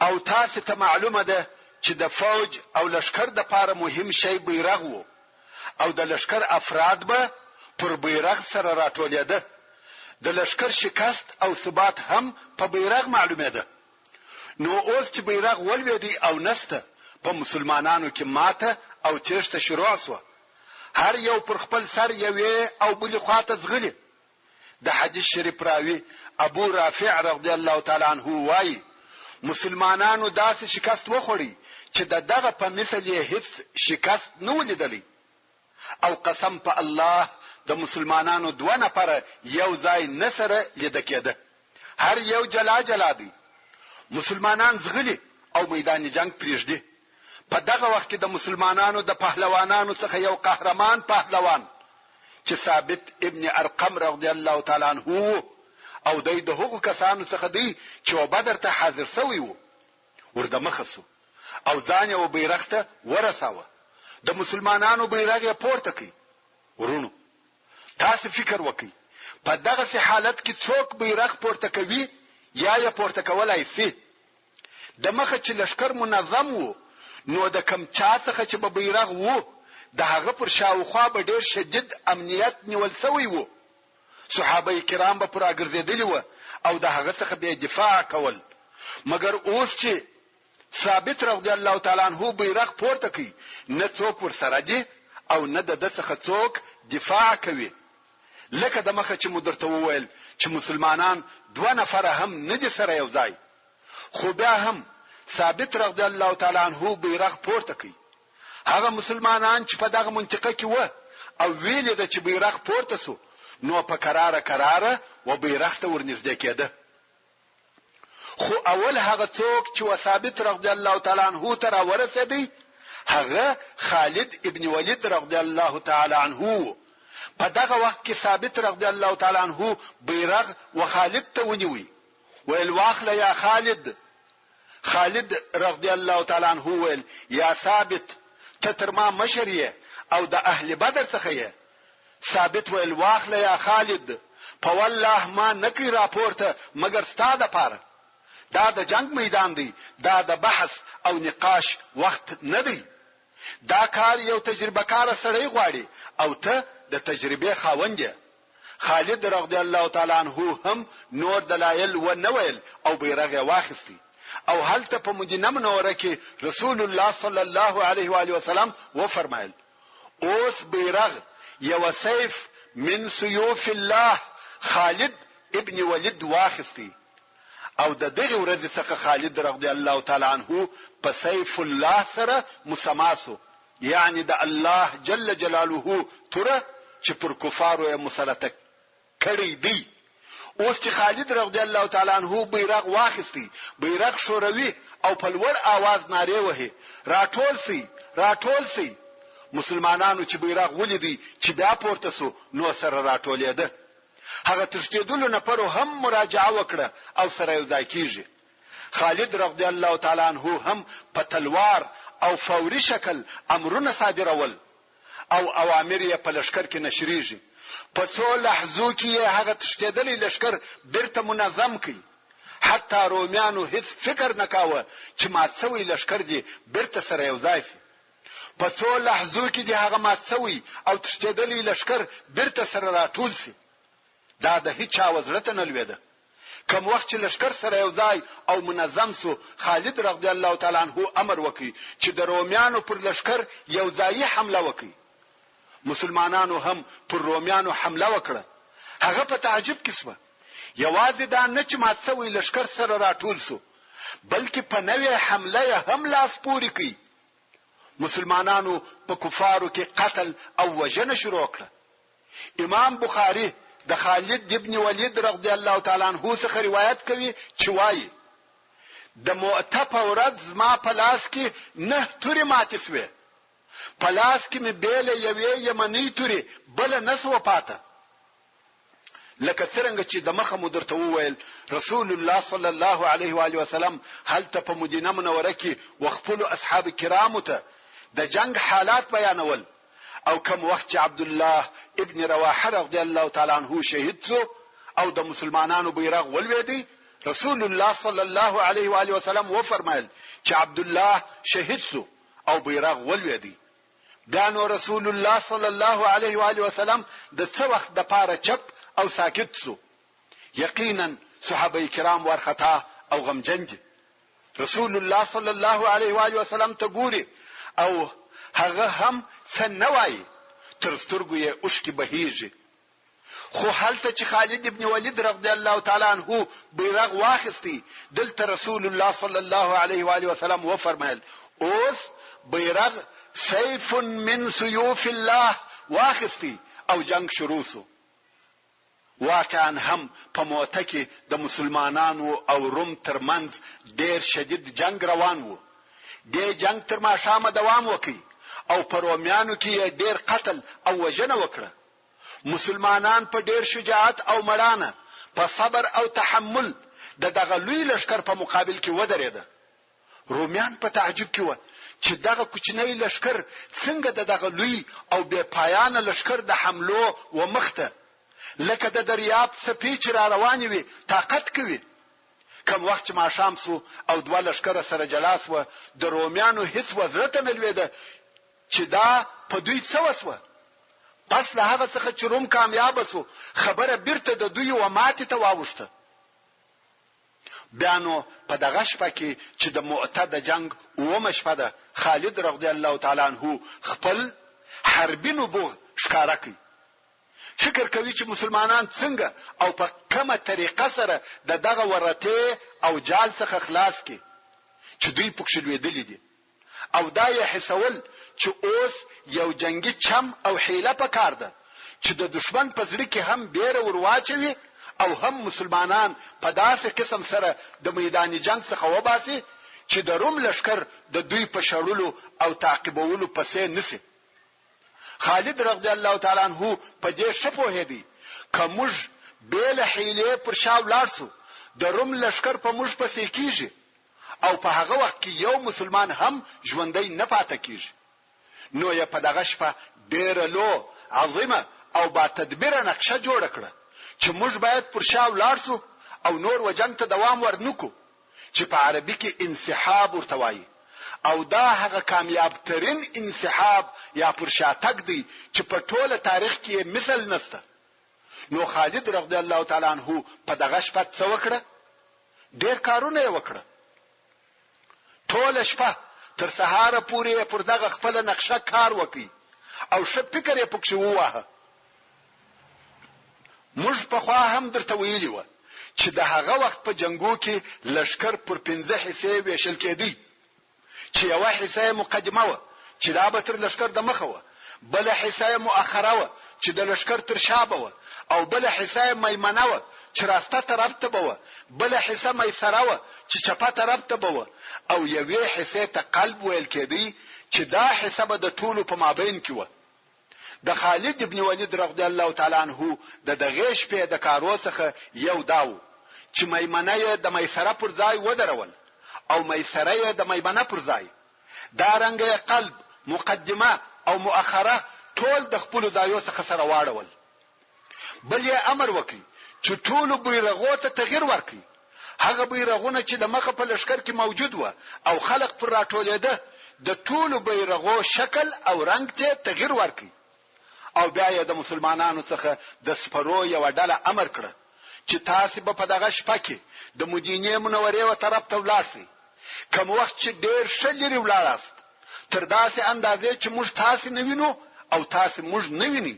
او تاسو ته معلومه ده چې د فوج او لشکر د پاره مهم شی بیرغ وو او د لشکر افراد به پر بیرغ سره راټولېده. د لشکر شکست او ثبات هم په بیرغ معلومه ده. نو اوس چې بیرغ ولوېدی او نسته، په مسلمانانو کې ماته او تېښته شروع شوه. هر یو پر خپل سر یوې او بلې خواته ځغلي. د حدیث شریف راوی ابو رافع رضی الله تعالی عنہ وایي مسلمانانو داسې شکست وخوړی چې دغه په مثل یې هیڅ شکست نه ولیدلی. او قسم په الله د مسلمانانو دوه نفره یو ځای نه سره لیده کېده، هر یو جلا جلا دی. مسلمانان ځغلي او میدان جنگ پریږدي. په دغه وخت کې د مسلمانانو د پهلوانانو څخه یو قهرمان پهلوان چې ثابت ابن ارقم رضی الله تعالی عنہ او د هغو کسانو څخه دی چې بدر ته حاضر شوی وو، ورته مخسو او ځان یې بیرغ ته ورساوه. د مسلمانانو بیرغ یې پورته کړ. ورونو تاسو فکر وکړئ، په دغه حالت کې څوک بیرغ پورته کوي یا یې پورته کولای شي؟ د مخه چې لشکر منظم وو، نو د کم چا څخه چې به بیرغ وو د هغه پر شاوخوا به ډیر شدید امنیت نیول شوی وو. صحابه کرام به پر اګرځېدلی وو او د هغه څخه به دفاع کول. مګر اوس چې ثابت رضی الله تعالی عنہ بیرغ پورته کوي، نه څوک ورسره دي او نه د څخه څوک دفاع کوي. لکه د مخه چې مدرته وویل چې مسلمانان دوه نفره هم نه دي سره یو ځای، خو بیا هم ثابت رضی الله تعالی عنہ بیرغ پورته کوي. هغه مسلمانان چې په دغه منطقه کې و او ویل د چې بیرغ پورته سو، نو په قراره و بیرغ ته ورنږدې کېده. خو اول هغه څوک چې ثابت رضی الله تعالی عنہ ته راورسېدی هغه خالد ابن ولید رضی الله تعالی عنہ. په دغه وخت کې ثابت رضی الله تعالی عنہ بیرغ و خالد ته ونیوي، ویل واخله یا خالد. خالد رضی الله تعالی عنہ ویل یا ثابت ته تر ما مشر او د اهل بدر څخه یې. ثابت ویل واخله یا خالد، په والله ما نکی راپورته مگر ستا د پاره. دا د جنگ میدان دی، دا د بحث او نقاش وخت نه دی. دا کار یو تجربه کار سړی غواړي او ته د تجربه خاوند یې. خالد رضی الله تعالی عنہ هم نور دلایل و نه ویل او بیرغ واخیستی. او هلته په مدینه منوره کې رسول الله صلی الله علیه و آله وسلم و فرمایل اوس بیرغ یو سیف من سیوف الله خالد ابن ولید واخیستی. او د دغه ورځ څخه خالد رضی الله تعالی عنہ په سیف الله سره مسماسو، یعنی د الله جل جلاله تر چې پر کفارو یې مسلط کړی دی. اوس چې خالد رضی الله تعالی عنہ بیرغ واخیستی، بیرغ شوروي او په لوړ आवाज نارې وهي راټول سي. مسلمانانو چې بیرغ ولیدي چې بیا پورته سو، نو سره راټولېده. هغه تشدیدونو نفرو هم مراجعه وکړه او سره یو ځای کیږي. خالد رضی الله تعالی عنہ هم په تلوار او فوري شکل امرونه صادرول او اوامر یې په لشکر کې نشریږي. په څو لحظو کې هغه تشدیدلي لشکر بیرته منظم کړي. حتی رومیانو هیڅ فکر نکاوه چې ماتسوي لشکر دی بیرته سره یو ځای شي. په څو لحظو کې دی هغه ماتسوي او تشدیدلي لشکر بیرته سره راټول شي. دا د هیڅ چا وزرته نه لويده. کوم وخت چې لشکر سره یو ځای او منظم سو، خالد رضی الله تعالی عنہ امر وکړي چې د رومیانو پر لشکر یو ځای حمله وکړي. مسلمانانو هم پر رومیانو حمله وکړه. هغه په تعجب کې سو. یوازې دا نه چې ماتسوي لشکر سره راټول سو، بلکې په نوې حمله هم لاس پوري کړي. مسلمانانو په کفارو کې قتل او وژنه شروع کړه. امام بخاری د خالد ابن ولید رضی الله تعالی عنہ څخه روایت کوي چې وایي د مؤته په ورځ ما په لاس کې 9 توري ماتې سوې. په لاس کې مې بیل یوې یمنی توري بل نسو پاته. لکه څنګه چې د مخه مدرته وویل رسول الله صلی الله علیه و آله وسلم هلته په مدینه منوره کې وخپل اصحاب کرامو ته د جنگ حالات بیانول. او کوم وخت چې عبد الله ابن رواحه رضی الله تعالی عنہ شهید شو او د مسلمانانو بیرغ ولوېدی، رسول الله صلی الله علیه و آله وسلم و فرمایل چې عبد الله شهید سو او بیرغ ولویدي. بیا نو رسول الله صلی الله علیه و آله وسلم د څه وخت د پاره چپ او ساکت سو. یقینا صحابه کرام ورخطا او غمجن دي. رسول الله صلی الله علیه و آله وسلم ته ګوري او هغه هم څه نه وایي، تر سترګو یې اوښکې بهیږي. خو هلته چې خالد ابن ولید رضی الله تعالی عنہ بیرغ واخیستی، دلته رسول الله صلی الله علیه و آله وسلم و فرمایل اوس بیرغ سیف من سیوف الله واخیستی او جنگ شروع سو. واقعا هم په موته کې د مسلمانانو او روم ترمنځ ډیر شدید جنگ روان وو. د جنگ تر ماښامه دوام وکړي او په رومیانو کې ډیر قتل او وژنه وکړه. مسلمانان په ډیر شجاعت او مړانه په صبر او تحمل د دغه لوی لشکر په مقابل کې ودرېده. رومیان په تعجب کې و چې دغه کوچنی لشکر څنګه دغه لوی او بے پایانه لشکر د حملو و مخته لکه د دریاب څپې چې را روانې وي طاقت کوي. کم وخت چې ماښام سو او دوه لشکره سره جلاس و، د رومیانو هیڅ وزره ته نه لوېده چې دا په دوی څه وسوه. پس له هغه څخه چې روم کامیاب سو، خبره بیرته د دوی و ماتې ته واوښته. بیا نو په دغه شپه کې چې د مؤته د جنگ اومه شپه ده، خالد رضی الله تعالی عنہ خپل حربي نبوغ ښکاره کوي. فکر کوي چې مسلمانان څنګه او په کومه طریقه سره د دغه ورته او جال څخه خلاص کړي چې دوی پکښ لویدلې دي، او دا یې حسول چې اوس یو جنگي چم او حیله پکار ده چې د دشمن په زړه کې هم بیره ورواچوي او هم مسلمانان په داسې قسم سره د میدان جنگ څخه وباسي چې د روم لشکر د دوی په شړلو او تعقیبولو پسې نسی. خالد رضی الله تعالی عنہ په دې شپو هدي کومج بیل حیله پر شاو لارسو د روم لشکر په موږ پسې کیږي او په هغه وخت کې یو مسلمان هم ژوندۍ نه پاتې کیږي. نو یې په دغه شپه ډېره لو عظیمه او با تدبیره نقشه جوړ کړه چې موږ باید پر شاو لارسو او نور و جنگ ته دوام ورنکو چې په عربي کې انسحاب ورته وایي، او دا هغه کامیاب ترین انسحاب یا پر شاتګ دی چې په ټوله تاریخ کې مثل نشته. نو خالد رضی الله تعالی عنہ په دغه شپه څه وکړه؟ ډېر کارونه یې وکړه. ټوله شپه تر سهار پورې پر دغه خپل نقشه کار وکړي او ښه فکر یې پکښې ووهه. موږ پخوا هم درته ویلي وه چې د هغه وخت په جنګو کې لشکر پر 5 حصې ویشل کېدی، چې یوه حصه مقدمه وه چې دا به تر لشکر د مخه وه، بله حصه مؤخره وه چې د لشکر تر شابه وه، او بله حصه میمنه وه چې راسته طرف ته به وه، بله حصه میسره وه چې چپه طرف ته به وه، او یوې حصه ته قلب ویل کېدی چې دا حصه به د ټولو په مابین کې وه. د خالد ابن ولید رضی الله تعالی عنہ د دغه شپې د کارو څخه یو داو چې میمنه یې د میسره پر ځای ودرول او میسره یې د میمنه پر ځای. دا رنګه قلب، مقدمه او مؤخره ټول د خپل ځایو څخه سره واړول. بل یې امر وکړي چې ټول بیرغو ته تغییر ورکړي. هغه بیرغونه چې د مخه په لشکر کې موجود و او خلق پر راټولېده، د ټول بیرغو شکل او رنگ ته تغییر ورکړي. او بیا یې د مسلمانانو څخه د سپرو یو ډله امر کړه چې تاسو به په دغه شپه کې د مدینې منورې و طرف ته ولاړئ. کوم وخت چې ډېر ښه لرې ولاړاست، تر داسې اندازې چې موږ تاسو نه وینو او تاسو موږ نه وینئ،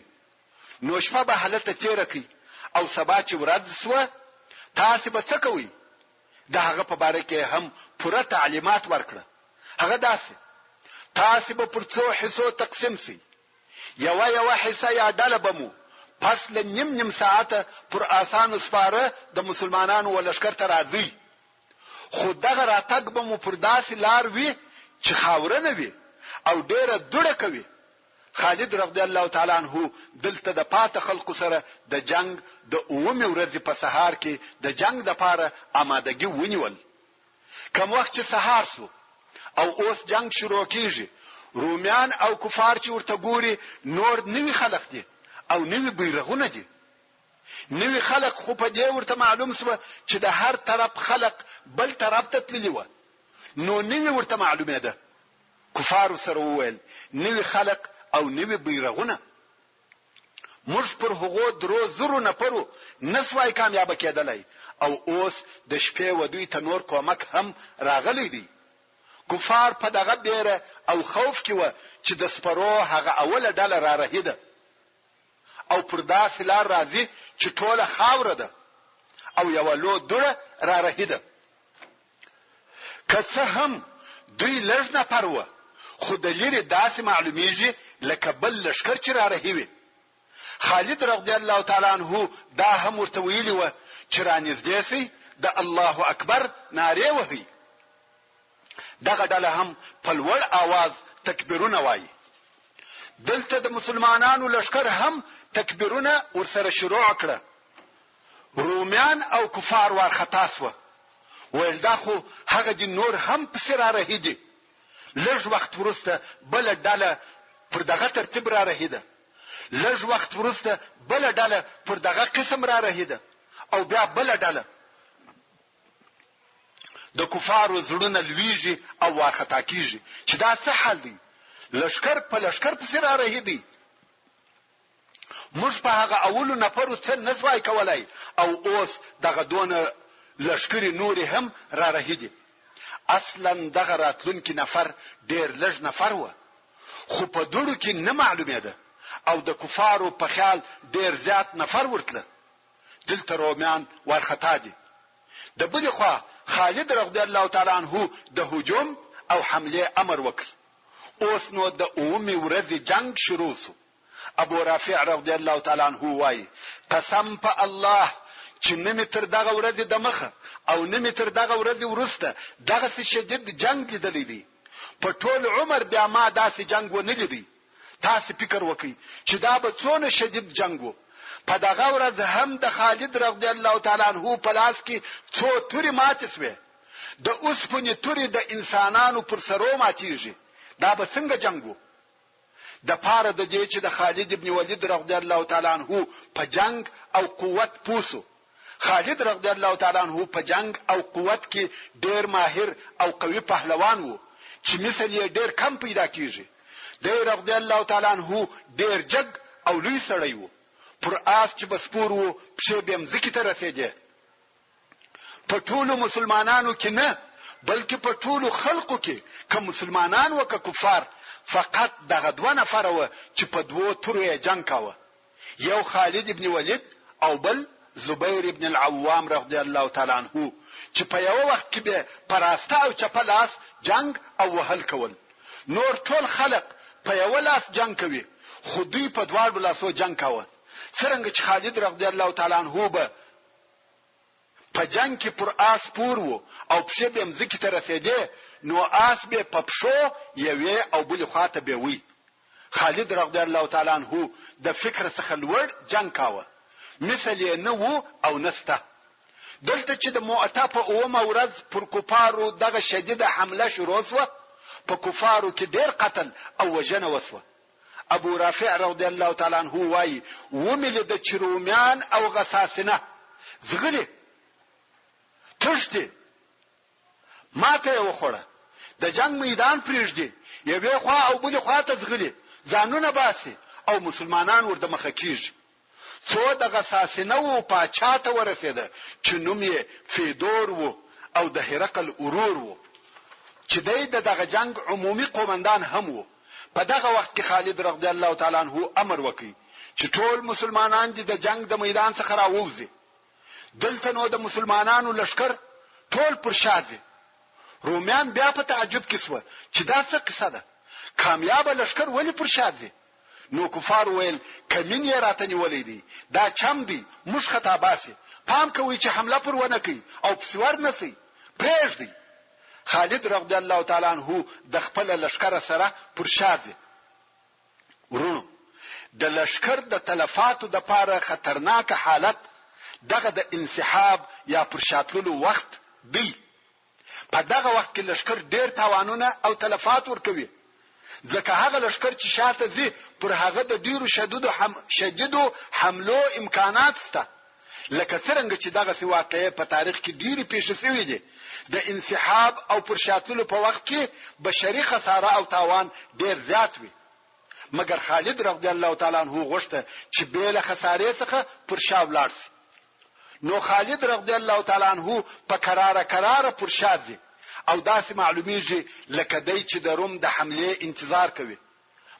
نو شپه به هلته تېره کړئ او سبا چې ورځ سوه تاسو به څه کوئ؟ د هغه په باره کې هم پوره تعلیمات ورکړه. هغه داسې تاسو به پر څو حصو تقسیم سئ، یوه حصه یا ډله به مو پس له نیم ساعته پر آسانو سپاره د مسلمانانو و لشکر ته راځي، خو دغه راتګ به مو پر داسې لار وي چې خاوره نه وي او ډېره دوړه کوي. خالد رضی الله تعالی عنہ دلته د پاته خلکو سره د جنگ د 9 ورځې په سهار کې د جنگ د پاره آمادګي ونیول. کوم وخت چې سهار سو او اوس جنگ شروع کیږي، رومیان او کفار چې ورته ګوري نور نوی خلق دي او نوی بیرغونه دي. نوی خلق خو په دې ورته معلوم سو چې د هر طرف خلق بل طرف ته تللی و، نو نوی ورته معلومه ده. کفار سره وویل نوی خلق او نوی بیرغونه، موږ پر هغو درو زرو نفرو نسوای کامیاب کېدلای، او اوس د شپې و دوی ته نور کومک هم راغلی دی. کفار په دغه بیره او خوف کې و چې د سپرو هغه اوله ډله را رهیده او پر داسې لار راځي چې ټوله خاوره ده او یو لو دوره را رهیده. که څه هم دوی لږ نفر و، خو د لرې داسې معلومیږي لکه بل لشکر چې را رهیوي. خالد رضی الله تعالی عنہ دا هم ورته ویلي و چې رانږدې سي د الله اکبر نارې وهي. دغه ډله هم په لوړ आवाज تکبیرونه وایي. دلته د مسلمانانو لشکر هم تکبیرونه ورسره شروع کړه. رومیان او کفار وارخطا سو، ویل دا خو هغه د نور هم پسې را رهیدي. لږ وخت وروسته بل ډله پر دغه ترتیب را رهیده، لږ وخت وروسته بل ډله پر دغه قسم را رهیده، او بیا بل ډله. د کفارو زړونه لویږي او وارخطا کیږي چې دا څه حال دی، لشکر په لشکر پسې را رهیدي. موږ په هغه اولو نفرو څه نسوای کولای، او اوس دغه دونه لشکري نوري هم را رهیدي. اصلا دغه راتلونکي نفر ډیر لږ نفر و، خو په دوړو کې نه معلومېده، او د کفارو په خیال ډیر زیات نفر ورتله. دلته رومیان وارخطا دي. د بلې خوا خالد رضی الله تعالی عنہ د هجوم او حمله امر وکړ. اوس نو د اومي ورځې جنگ شروع شو. ابو رافع رضی الله تعالی عنہ وایي قسم په الله چې نمی تر دغه ورځې د مخه او نمی تر دغه ورځې ورسته دغه شدید جنگ لیدلی دی. په ټول عمر بیا ما داسې جنگ ونه لیدی. تاسو فکر وکړئ چې دا به څونه شدید جنگ وو. په دغه ورځ هم د خالد رضی الله تعالی عنہ په لاس کې څو توري ماتې سوې. د اوسپنې توري د انسانانو پر سرو ماتېږي. دا به څنګه جنگ وو؟ د پاره د دې چې د خالد ابن ولید رضی الله تعالی عنہ په جنگ او قوت پوسو. خالد رضی الله تعالی عنہ په جنگ او قوت کې ډیر ماهر او قوي پهلوان وو چې مثل یې ډیر کم پیدا کیږي. د رضی الله تعالی عنہ ډیر جګ او لوی سړی وو. پر آس چې بسپور وو، پښې به مځکې ته رسېدې. په ټولو مسلمانانو کې نه، بلکې په ټولو خلقو کې، که مسلمانان و که کفار، فقط دغه دوه نفر و چې په دوو تورو یې جنگ کاوه. یو خالد ابن ولید او بل زبیر ابن العوام رضی الله تعالی عنہ، چې په یو وخت کې به پراسته او چپه لاس جنگ او وهل کول. نور ټول خلق په یو لاس جنگ کوي، خو دوی په دواړو لاسو جنگ کاوه. څنګه چې خالد رضی الله تعالی عنہ به په جنگ کې پر آس پور وو او پښې به مځکې ته رسېدې، نو آس به په پښو یوې او بلې خواته به وي. خالد رضی الله تعالی عنہ د فکر څخه لوړ جنگ کاوه، مثل یې نه وو او نسته. دلته چې د مؤته په اومه ورځ پر کفارو دغه شدیده حمله شروع شوه، په کفارو کې ډیر قتل او وژنه وسوه. ابو رافع رضی الله تعالی عنہ وایي ومل د چرومیان او غساسنه زغلی تشتي ماته وخوړه، د جنگ میدان پریږدي، یوې خوا او بلې خوا ته زغلی، ځانونه باسي او مسلمانان ورته مخه کیږي. څو د غساسنه وو پاچا ته ورسېده چې نوم یې فیدور وو او د هرقل اورور وو، چې دغه جنگ عمومي قومندان هم وو. په دغه وخت کې خالد رضی الله تعالی عنہ امر وکړي چې ټول مسلمانان د جنگ د میدان څخه راووځي. دلته نو د مسلمانانو لشکر ټول پر شاځي. رومیان بیا په تعجب کې سو چې دا څه قصه ده، کامیاب لشکر ولی پر شاځي؟ نو کفار ویل کمین یې راته نیولې دي، دا چم دي، موږ خطا باسي، پام کوي چې حمله پر ونه کوي او پسور نسی پرېږدي. خالد رضی الله تعالی عنہ د خپل لشکره سره پر شاځي. ورونو، د لشکر د تلفاتو د پاره خطرناک حالت دغه د انسحاب یا پر شاتلو وخت دی. په دغه وخت کې لشکر ډیر تاوانونه او تلفات ورکوي، ځکه هغه لشکر چې شاته ځي پر هغه د ډیرو شدیدو حملو امکانات شته. لکه څنګه چې دغه سی واقعې په تاریخ کې ډېری پیښ شوې دي. د انسحاب او پرشاتلو په وخت کې بشري خساره او تاوان ډېر زیات وي، مګر خالد رضی الله تعالی عنہ غوښته چې بیل خسارې څخه پرشا ولاړ شي. نو خالد رضی الله تعالی عنہ په قراره پرشا ځي او داسې معلومیږي لکه دی چې د روم د حمله انتظار کوي،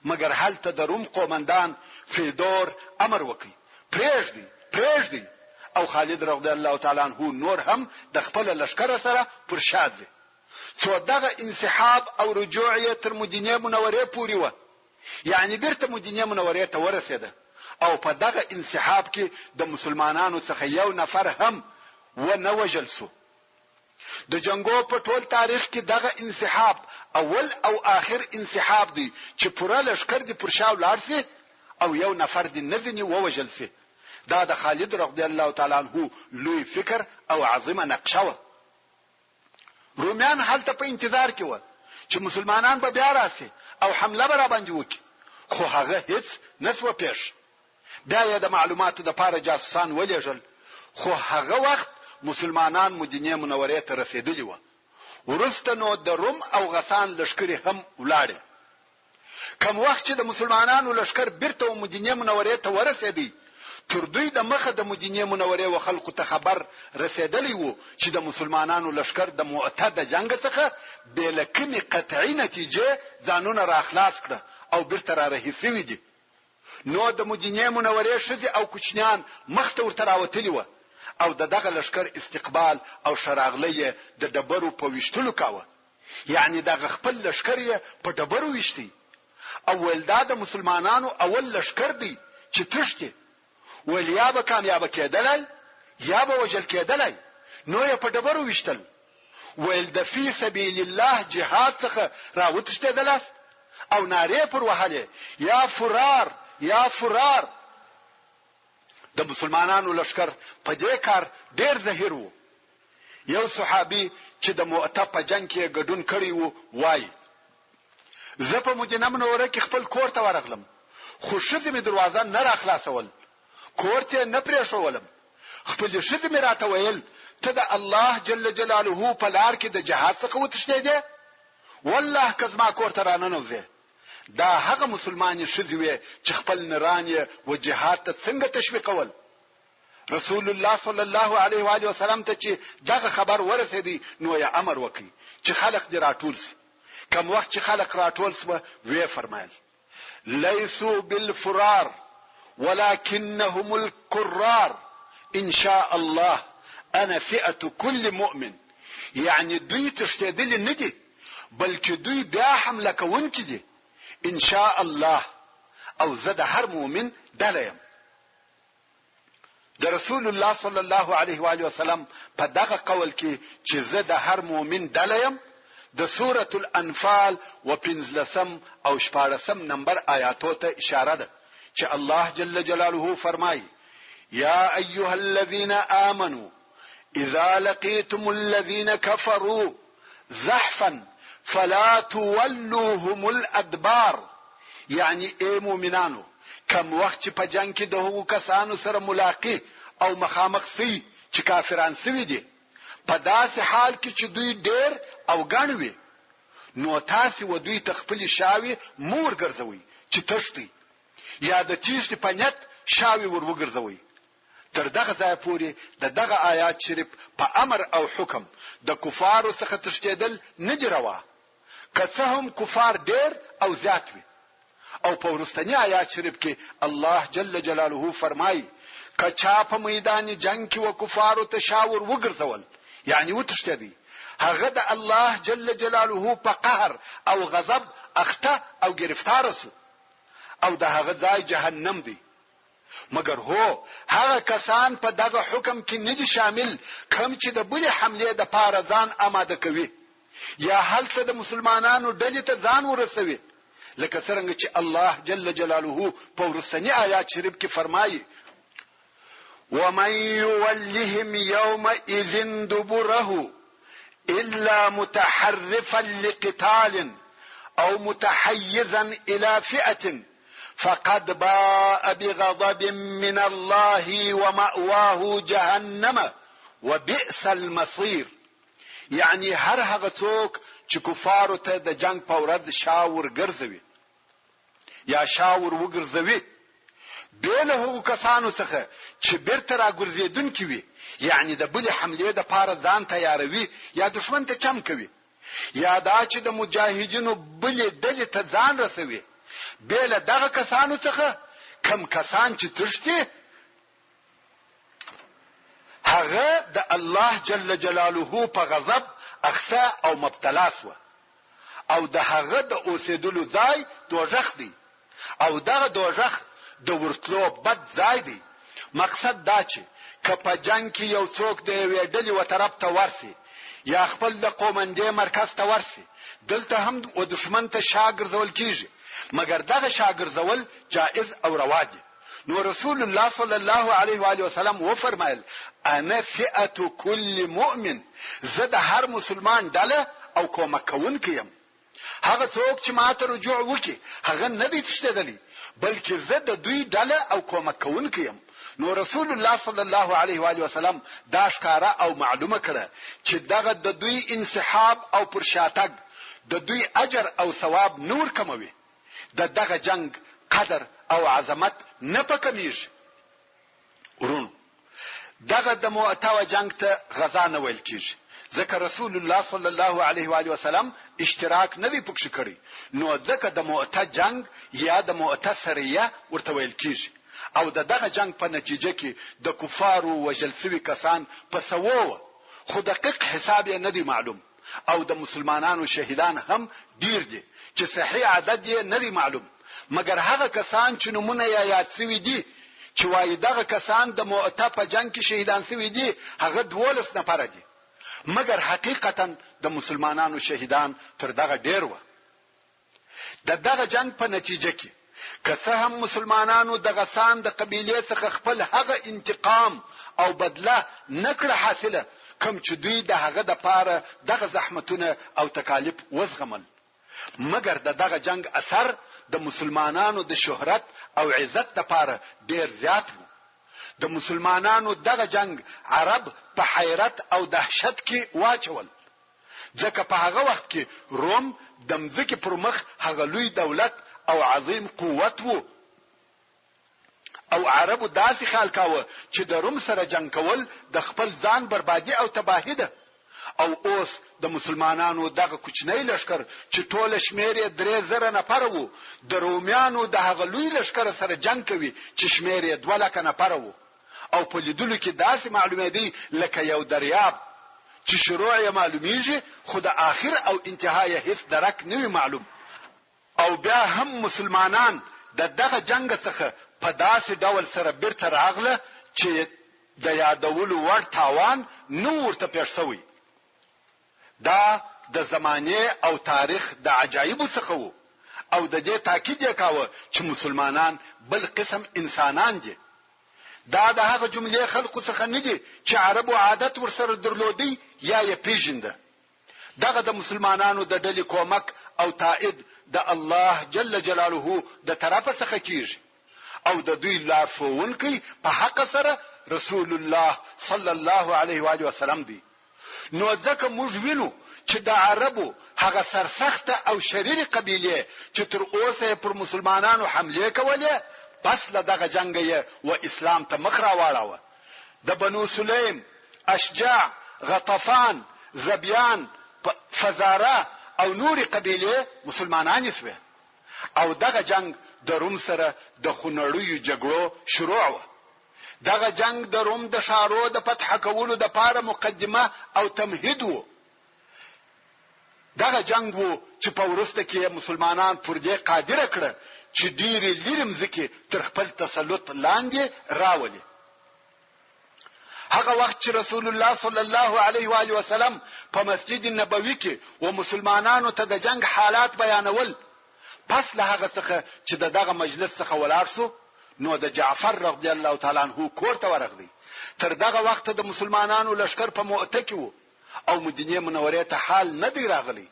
مګر هلته د روم قومندان فیدور امر وکړي پرېږدي او خالد رضی الله تعالی عنہ نور هم د خپل لشکره سره پرشا ځي. څو دغه انسحاب او رجوع یې تر مدینه منوره پورې و، یعنی بیرته مدینه منوره ته ورسېده او په دغه انسحاب کې د مسلمانانو څخه یو نفر هم ونه وژل شو. د جنگو په ټول تاریخ کې دغه انسحاب اول او آخر انسحاب دی چې پوره لشکر دی پرشا ولاړ شي او یو نفر دی نځنی ووژل شي. دا د خالد رضی الله تعالی عنہ لوی فکر او عظیمه نقشه و. رومیان هلته په انتظار کې و چې مسلمانان به بیا راشي او حمله به را باندې وکړي، خو هغه هیڅ نسو پیښ. بیا یې د معلوماتو د پاره جاسوسان ولېږل، خو هغه وخت مسلمانان مدینه منوره ته رسیدلی و. ورسته نو د روم او غسان لشکري هم ولاړې. کوم وخت چې د مسلمانانو لشکر بیرته مدینه منوره ته ورسېدی، تر دوی د مخه د مدینه منوره او خلکو ته خبر رسیدلی وو چې د مسلمانانو لشکر د مؤته د جنگ څخه بل کومه قطعي نتیجه ځانونه را خلاص کړه او بیرته را رهیسوي دي. نو د مدینه منوره شذ او کوچنیان مخ ته ورته راوتلی و او دغه لشکر استقبال او شراغلی د ډبرو په وشتلو کاوه، یعنی دغه خپل لشکر یې په ډبرو وشتي. اول دا د مسلمانانو اول لشکر دی چې تشتي ولیا به کامیاب کېدلای یا به وجل کېدلای، نو یې په ډبرو وشتل. ول د فی سبیل الله جهاد څخه راوتشتدل او ناره پر وهله یا فرار یا فرار. د مسلمانانو لشکر په دې کار ډېر زهیر وو. یو صحابي چې د مؤته په جنگ کې ګډون کړی وو وای: زه په مدینه منوره کې خپل کور ته ورغلم، خو شذ می دروازه نه را خلاصول، کور ته نه پریښولم. خپل شذ می راته ویل: ته د الله جل جلاله په لار کې د جهاد څخه وتښتېدې، والله کزما کور ته را ننوځې. دا هغه مسلمان شذوی چې خپل نرانه و جهاد ته څنګه تشویقول. رسول الله صلی الله علیه و آله وسلم ته چې دغه خبر ورسېدی، نو یې امر وکړي چې خلق دې راټول شي. کوم وخت چې خلق راټول شو، وی فرمایل: لیسوا بالفرار ولكنهم الكرار ان شاء الله انا فئه كل مؤمن. یعنی دوی تشتیدل نه دي، بلکې دوی بیا حمله کوونکي دي ان شاء الله، او زه د هر مؤمن دلیم. د رسول الله صلی الله علیه و آله وسلم په دغه قول کې چې زه د هر مؤمن دلیم، د سوره الانفال و 15 او 14 نمبر آیاتو ته اشاره ده چې الله جل جلاله فرمایي: یا ایها الذين آمنوا اذا لقيتم الذين كفروا زحفا فلا تولوهم الادبار. یعنی ای مؤمنانو، کوم وخت چې په جنگ کې د هغو کسانو سره ملاقات او مخامخ سي چې کافران سوي دي، په داسې حال کې چې دوی ډېر او ګڼ وي، نو تاسو و دوی تخپل شاوي مور ګرځوي چې تشتي یا د تیشت په نیت شاوي ور وګرځوي. تر دغه ځای پورې دغه آیات شریف په امر او حکم د کفارو څخه تشتیدل نه دی روا، که څه هم کفار ډېر او زیات وي. او په ورستنی آیات شریف کې الله جل جلاله فرمایي: که چا په میدان جنگ کې و کفارو ته شاور وګرځول، یعنی وتشتدي، هغه د الله جل جلاله په قهر او غضب اخته او گرفتار سو، او د هغه ځای جهنم دی. مگر هو هغه کسان په دغه حکم کې نه دي شامل کوم چې د بل حمله د پاره ځان آماده کوي یا هلته د مسلمانانو ډلې ته ځان ورسوي، لکه څنګه چې الله جل جلاله په ورسنی آیات شریف کې فرمایي: ومن يولهم يومئذ دبره إلا متحرفا لقتال أو متحيزا إلى فئة فقد باء بغضب من الله ومأواه جهنم وبئس المصير. یعنی هر هغه څوک چې کفارو ته د جنگ په ورځ شاور ګرځوي یا شاور وګرځوي به له هغو کسانو څخه چې بیرته راګرځېدونکي وي، یعنی د بلې حملې د پاره ځان تیاروي یا دشمن ته چم کوي، یا دا چې د مجاهدینو بلې ډلې ته ځان رسوي، به له دغه کسانو څخه کم کسان چې تښتي هغه د الله جل جلاله په غضب اخته او مبتلا سو، او د هغه د اوسېدلو ځای دوزخ دی، او دغه دوزخ د ورتلو بد ځای دی. مقصد دا چې که په جنگ کې یو څوک د یوې ډلې و طرف ته ورسي یا خپل د قومندې مرکز ته ورسي، دلته هم و دشمن ته شاګرځول کیږي، مګر دغه شاګرځول جائز او روا دي. نو رسول الله صلی الله علیه و آله وسلم و فرمایل انا فئه كل مؤمن، زه د هر مسلمان ډله او کومک کوونکی یم. هغه څوک چې ماته رجوع وکي هغه نه دی تشتدلی، بلکې زه د دوی ډله او کومک کوونکی یم. نو رسول الله صلی الله علیه و آله وسلم دا ښکارا او معلومه کړه چې دغه د دوی انسحاب او پرشاتګ د دوی اجر او ثواب نور کموي، دغه جنگ قدر او عظمت نه پکمیږي. ورونو دغه د مؤتة جنگ ته غزا نه ویل کیږي، ځکه رسول الله صلی الله علیه و آله وسلم اشتراک نه دی پکښ کړی، نو ځکه د مؤتة جنگ یا د مؤتة سریه ورته ویل کیږي. او دغه جنگ په نتیجه کې د کفارو وژل شوي کسان په سوو، خو دقیق حساب یې نه دی معلوم، او د مسلمانانو شهیدان هم ډیر دي چې صحیح عدد یې نه دی معلوم، مګر هغه کسان چې نمونه یې یاد شوي دي چې وايي دغه کسان د مؤتة په جنگ کې شهیدان شوي دي هغه 12 نفر دي، مګر حقیقتا د مسلمانانو شهیدان تر دغه ډیر و. دغه جنگ په نتیجه کې که څه هم مسلمانانو د غسان د قبیلې څخه خپل هغه انتقام او بدله نکړه حاصله کوم چې دوی د هغه د پاره دغه زحمتونه او تکالیف وزغمل، مګر دغه جنگ اثر د مسلمانانو د شهرت او عزت لپاره ډیر زیات و. د مسلمانانو دغه جنگ عرب په حیرت او دهشت کې واچول، ځکه په هغه وخت کې روم د مځکې پر مخ هغه لوی دولت او عظیم قوت وو، او عربو داسې خیال کاوه چې د روم سره جنگ کول د خپل ځان بربادي او تباهي ده. او اوس د مسلمانانو دغه کوچنی لشکر چې ټول شمیر یې 3000 نفر وو، د رومیانو د هغه لوی لشکر سره جنگ کوي چې شمیر یې 200 نفر وو، او په لیدلو کې داسې معلومه دي لکه یو دریاب چې شروع یې معلومیږي خو د آخر او انتهای هیڅ درک نه معلوم. او بیا هم مسلمانان دغه جنگ څخه په داسې ډول سره بیرته راغله چې د یادولو وړ تاوان نو ورته پیښ شوی. دا د زمانه او تاریخ د عجایب څخه وو، او د دې تاکید یې کاوه چې مسلمانان بل قسم انسانان دي. دا د هغه جملې خلقو څخه نه دي چې عربو عادت ورسره درلودي یا یې پیژنده. دغه د مسلمانانو د ډلې کومک او تائید د الله جل جلاله د طرفه څخه کیږي، او د دوی لارښوونکی په حق سره رسول الله صلی الله علیه و آله وسلم دی. نو ځکه موږ وینو چې د عربو هغه سرسخته او شریره قبیله چې تر اوسه پر مسلمانانو حمله کوله، پس له دغه جنگ یې و اسلام ته مخ راوړاوه. د بنو سلیم، اشجاع، غطفان، زبیان، فزاره او نور قبیله مسلمانان شوه، او دغه جنگ د روم سره د خونړیو جګړو شروع و. دغه جنگ د روم د شارو د فتح کولو د لپاره مقدمه او تمهید و. دغه جنگ وو چې په ورسته کې مسلمانان پر دې قادر کړه چې ډېری لري مځکه تر خپل تسلط لاندې راولي. هغه وخت چې رسول الله صلی الله علیه و آله وسلم په مسجد نبوي کې و مسلمانانو ته د جنگ حالات بیانول، پس له هغه څخه چې دغه مجلس څخه ولاړ شو، نو د جعفر رضی الله تعالی عنہ کور ته ورغلی. تر دغه وخت د مسلمانانو لشکر په مؤتة کې وو، او مدینه منوره ته حال نه دی راغلی،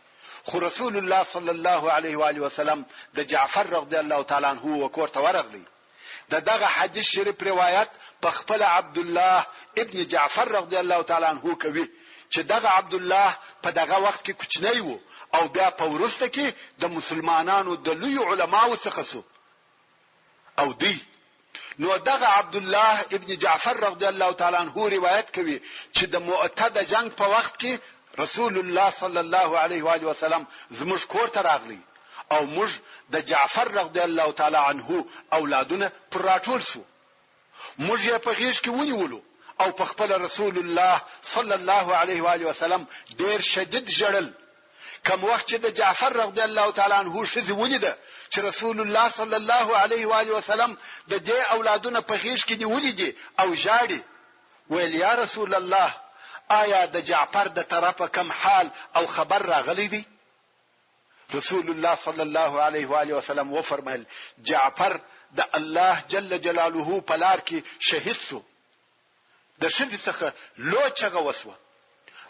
خو رسول الله صلی الله علیه و آله وسلم د جعفر رضی الله تعالی عنہ وکور ته ورغلی. دغه حدیث شریف روایت په خپل عبد الله ابن جعفر رضی الله تعالی عنہ کوي چې دغه عبد الله په دغه وخت کې کوچنی وو او بیا په ورسته کې د مسلمانانو د لوی علماو څخه سو او دی. نو دغه عبد الله ابن جعفر رضی الله تعالی عنہ روایت کوي چې د مؤته د جنگ په وخت کې رسول الله صلی الله علیه و آله وسلم زموږ کور ته راغلی او موږ د جعفر رضی الله تعالی عنہ اولادونه پر راټول شو. موږ یې په غیږ کې ونیولو او په خپل رسول الله صلی الله علیه و آله وسلم ډیر شدید ژړل. کوم وخت چې د جعفر رضی الله تعالی عنہ شذ ولیده چې رسول الله صلی الله علیه و آله وسلم د دې اولادونه په غیږ کې دی ولیدي او ژاړي، ویل یا رسول الله آیا د جعفر د طرفه کم حال او خبر راغلی دی؟ رسول الله صلی الله علیه و آله وسلم و فرمایل جعفر د الله جل جلاله په لار کې شهید شو. د شهید څخه لو چغه وسوه.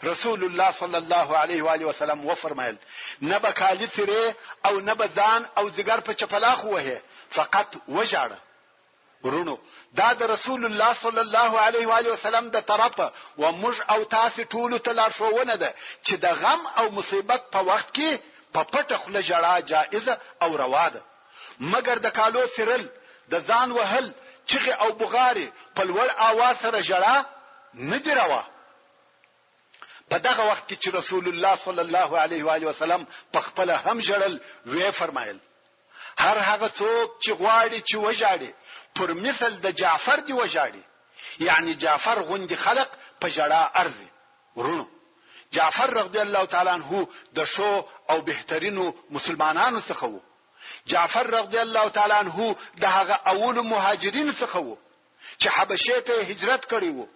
رسول الله صلی الله علیه و آله وسلم و فرمایل نبا کالی سره او نبا ځان او زګر په چپلاخ وه فقط وجاړه. ورونو دا د رسول الله صلی الله علیه و آله وسلم د طرفه و موږ او تاسو ټول ته لارښوونه ده چې د غم او مصیبت په وخت کې په پټه خله جړه جائزه او روا ده، مګر د کالو سرل د ځان وهل چغه او بغاري په لوړ आवाज سره جړه نه دی روا. په دغه وخت کې چې رسول الله صلی الله علیه و آله وسلم په خپل هم جړل وی فرمایل هر هغه څوک چې غواړي چې وژاړي پر مثل د جعفر دی وژاړي، یعنی جعفر غوندي خلق په جړه ارزي. ورونو جعفر رضی الله تعالی عنہ د شو او بهترینو مسلمانانو څخه وو. جعفر رضی الله تعالی عنہ د هغه اول مهاجرین څخه وو چې حبشه ته هجرت کړی وو.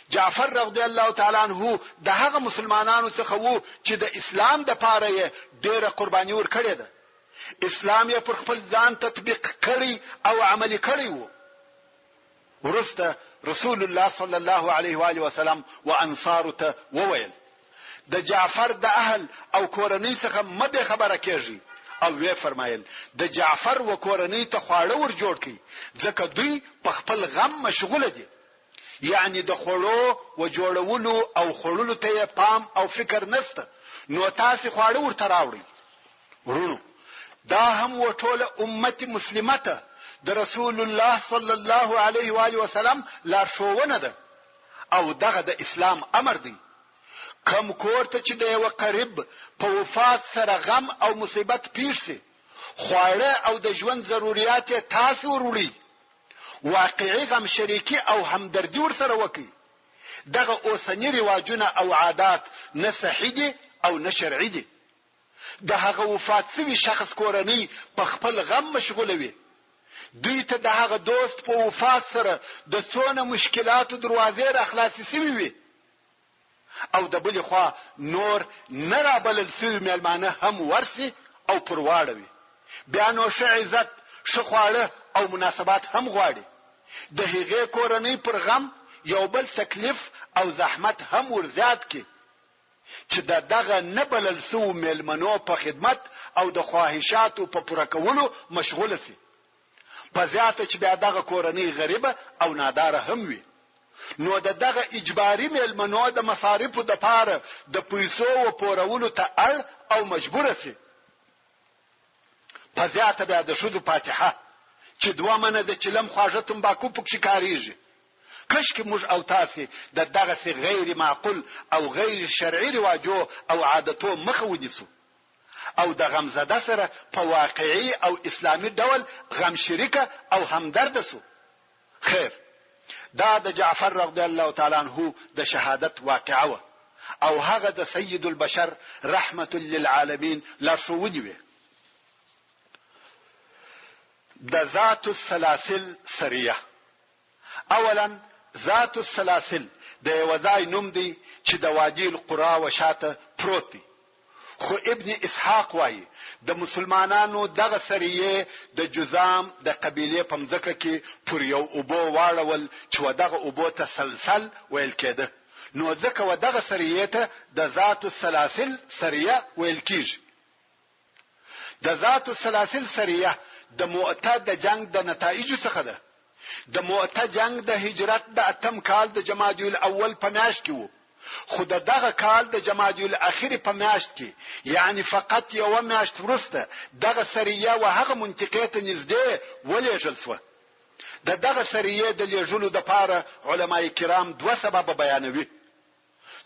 جعفر رضی الله تعالی عنہ د هغه مسلمانانو څخه وو چې د اسلام د پاره ډیره قرباني ورکړې ده. اسلام یې پر خپل ځان تطبیق کړی او عملی کړی وو. ورسته رسول الله صلی الله علیه و آله وسلم و انصار ته وویل د جعفر د اهل او کورنۍ څخه مبه خبره کیږي او وی فرمایل د جعفر و کورنۍ ته خواړه ور جوړ کړي ځکه دوی په خپل غم مشغوله دي، یعنی د خړو و جوړولو او خړولو ته پام او فکر نشته، نو تاسو خواړه ورته راوړي. ورونو دا هم و ټوله امت مسلمه ته د رسول الله صلی الله علیه و آله وسلم لارښوونه ده او دغه د اسلام امر دی. کم کور ته چې د یو قریب په وفات سره غم او مصیبت پیښ شي خواړه او د ژوند ضرورت تاسو وروړي، واقعي غم شریکی او همدردی ورسره وکړي. دغه اوسنی رواجونه او عادات نه صحیح دي او نه شرعي دي. د هغه وفات شوی شخص کورنۍ په خپل غم مشغوله وي، دوی ته د هغه دوست په وفات سره د څونه مشکلاتو دروازې را خلاصې شوی وي او د بل خوا نور نه را بلل شوی میلمانه هم ورسي او پرواړوي. بیا نو ښه عزت ښه خواړه او مناسبات هم غواړي. د هغې کورنۍ پر غم یو بل تکلیف او زحمت هم ورزیات کی چې دغه نه بلل شوی میلمنو په خدمت او د خواهشاتو په پوره کولو مشغوله شي. په زیاته چې بیا دغه کورنۍ غریبه او ناداره هم وي، نو دغه اجباري میلمنو د مصارفو د پاره د پیسو و پورولو ته اړ او مجبور شي. په زیاته بیا د شودو فاتحه چې دوه منه د چلم خواږه تمباکو پکې کاریږي. کشکې موږ او تاسو دغه سي غیر معقول او غیر شرعي رواجو او عادتو مخه ونیسو او د غم زده سره په واقعي او اسلامي ډول غم شریکه او همدرد سو. خیر دا د جعفر رضی الله تعالی عنہ د شهادت واقعه و او هغه د سید البشر رحمت للعالمین لارښوونې وي. د ذات السلاسل سریه. اولا ذات السلاسل د یو ځای نوم دی چې د وادي القرى و شاته پروت دی، خو ابن اسحاق وایي د مسلمانانو دغه سریه د جذام د قبیله په مځکه کې پر یو اوبو واړول چې ودغه اوبو ته سلسل ویل کېده، نو ځکه ودغه سریه ته د ذات السلاسل سریه ویل کیږي. د ذات السلاسل سریه د مؤته د جنگ د نتایج څخه ده. د مؤته جنگ د هجرت د اتم کال د جمادی الاول په میاشت کې وو، خو دغه کال د جمادی الاخر په میاشت کې، یعنی فقط یو میاشت وروسته دغه سریه و هغه منطقې ته نږدې ولېږل شوه. دغه سریه د لېږلو دپاره علماء کرام دوه سبب بیانوي.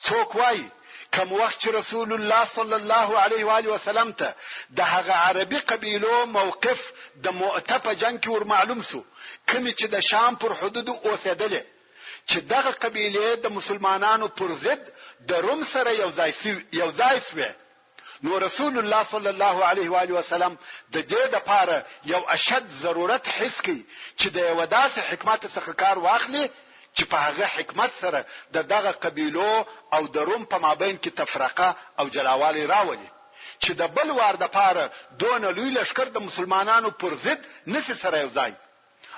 څوک وایي کوم وخت چې رسول الله صلی الله علیه و آله وسلم ته د هغه عربي قبیلو موقف د مؤته په جنگ کې ور معلوم شو، کوم چې د شام پر حدود اوسېدلې، چې دغه قبیله د مسلمانانو پر ضد د روم سره یو ځای شوه، نو رسول الله صلی الله علیه و آله وسلم د دې لپاره یو اشد ضرورت حس کړي چې د یو داسې حکمت څخه کار واخلي چې په هغه حکمت سره دغه قبیلو او د روم په مابین کې تفرقه او جلاوالي راولي، چې د بل وار د لپاره دون لوی لشکر د مسلمانانو پر ضد نسی سره یو ځای،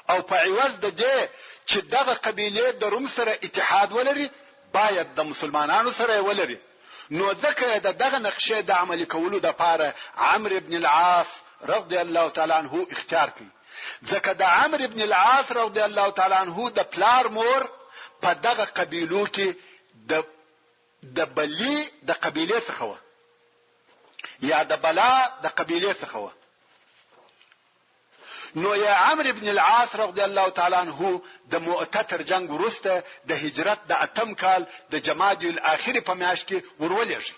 او په عوض د دې چې دغه قبیله د روم سره اتحاد ولري باید د مسلمانانو سره ولري. نو ځکه دغه نقشې د عملي کولو لپاره عمرو ابن العاص رضی الله تعالی عنہ اختیار کړ. ځکه د عمرو ابن العاص رضی الله تعالی عنہ د پلار مور په دغه قبیلو کې د بلی د قبیله څخه و، یا د بلا د قبیله څخه و. نو یا عمرو ابن العاص رضی الله تعالی عنہ د مؤته تر جنگ وروسته د هجرت د اتم کال د جمادی الاخر په میاشت کې ورولېږي.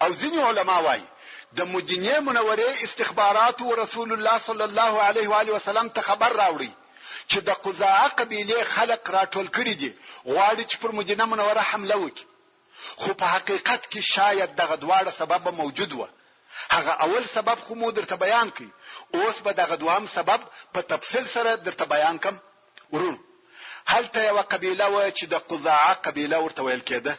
او ځینې علما وایي د مدینه منوره استخبارات او رسول الله صلی الله علیه و آله وسلم ته خبر راوړي چې د قزاعه قبیله خلق راټول کړي دي، غواړي چې پر مدینه منوره حمله وکړي. خو په حقیقت کې شاید دغه دواړه سبب موجود و. هغه اول سبب خو مو درته بیان کړي، اوس به دغه دوام سبب په تفصیل سره درته بیان کوم. ورونو، هلته یو قبیله و چې د قزاعه قبیله ورته ویل کېده.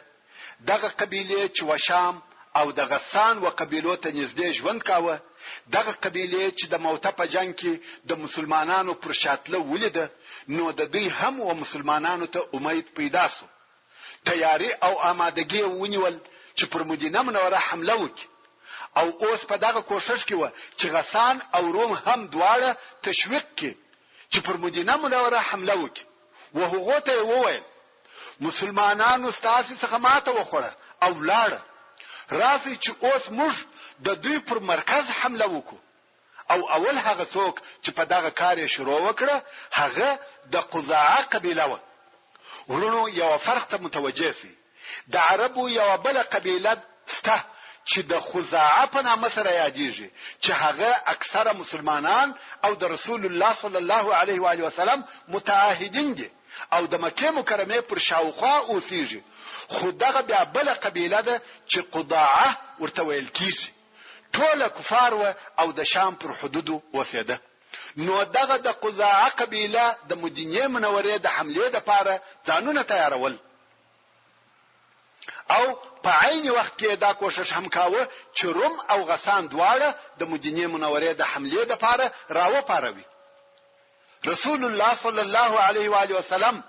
دغه قبیله چې وشام او د غسان و قبیلو ته نږدې ژوند کاوه. دغه قبیله چې د موته په جنگ کې د مسلمانانو پر شاتله ولیده، نو د دوی هم و مسلمانانو ته امید پیدا سو. تیاری او آمادګي ونیول چې پر مدینه منوره حمله وکړي. او اوس په دغه کوشش کې و چې غسان او روم هم دواړه تشویق کړي چې پر مدینه منوره حمله وکړي. وهغه ته وویل مسلمانانو ستاسو څخه ماته وخوړه او لاړه، راځي چې اوس موږ د دوی پر مرکز حمله وکړو. او اول هغه څوک چې په دغه کار شروع وکړه هغه د قزاعه قبیله و. ورونو، یو فرق ته متوجه سي. د عربو یو بل قبیله سته چې د خزاعه په نامه سره یادېږي، چې هغه اکثره مسلمانان او د رسول الله صلی الله علیه و آله وسلم متعاهدین دي او د مکه مکرمه پر شاوخوا اوسېږي. خو دغه بیا بل قبیله ده چې قضاعه ورته ویل کیږي، ټول کفار و او د شام پر حدودو اوسېده. نو دغه د قضاعه قبیله د مدینه منورې د حمله لپاره ځانونه تیارول، او په عین وخت کې دا کوشش هم کاوه چې روم او غسان دواړه د مدینه منورې د حمله لپاره راوپاروي. رسول الله صلی الله علیه و آله وسلم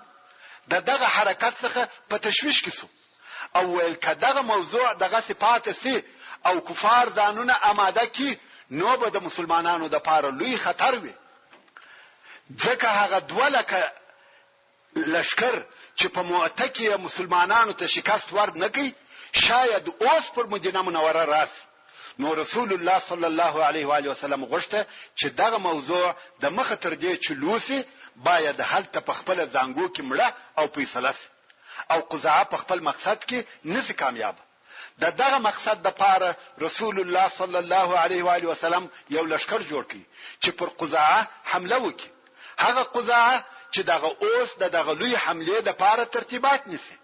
دغه حرکت څخه په تشویش کې سو، او ول کداغه موضوع دغه صفات سي او کفار ځانونه آماده کی، نو به د مسلمانانو د لپاره لوی خطر وي. ځکه هغه دولکه لشکر چې په مؤته کې مسلمانانو ته شکست ورد نکړي شاید اوس پر مدینه منوره راسي. نو رسول الله صلی الله علیه و آله وسلم غوښته چې دغه موضوع د مخه تر دې چې لوسی باید هلته په خپل زنګو کې مړه او فیصله شي، او قزاعه په خپل مقصد کې نسی کامیاب. دغه مقصد د پاره رسول الله صلی الله علیه و آله وسلم یو لشکر جوړ کړي چې پر قزاعه حمله وکړي. هغه قزاعه چې دغه اوس دغه لوی حمله د پاره ترتیبات نیسي.